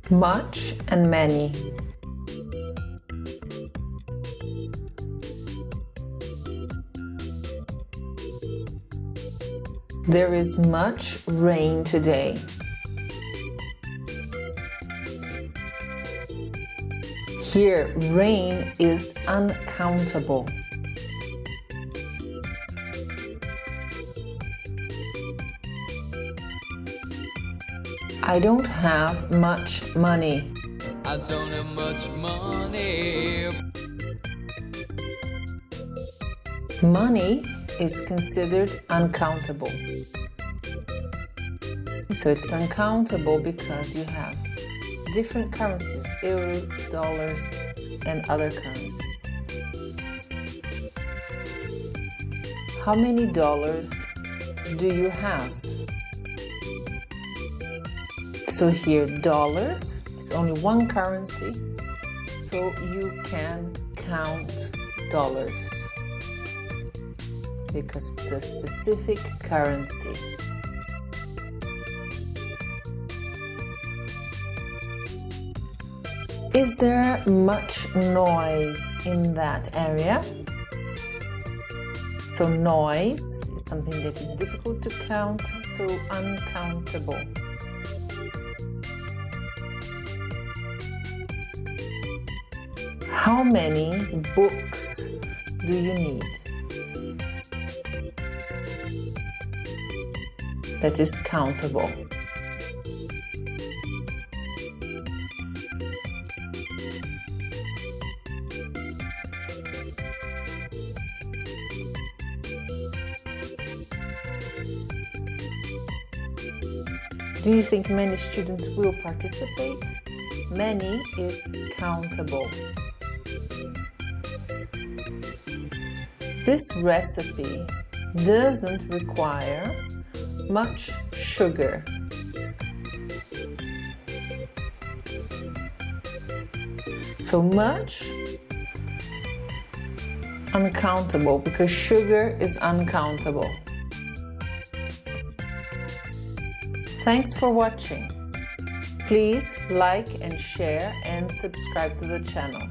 Much and many. There is much rain today. Here, rain is uncountable. I don't have much money. I don't have much money. Money is considered uncountable. So it's uncountable because you have different currencies, euros, dollars, and other currencies. How many dollars do you have? So here, dollars is only one currency, so you can count dollars because it's a specific currency. Is there much noise in that area? So noise is something that is difficult to count, so uncountable. How many books do you need? That is countable. Do you think many students will participate? Many is countable. This recipe doesn't require much sugar. So much, uncountable, because sugar is uncountable. Thanks for watching. Please like and share and subscribe to the channel.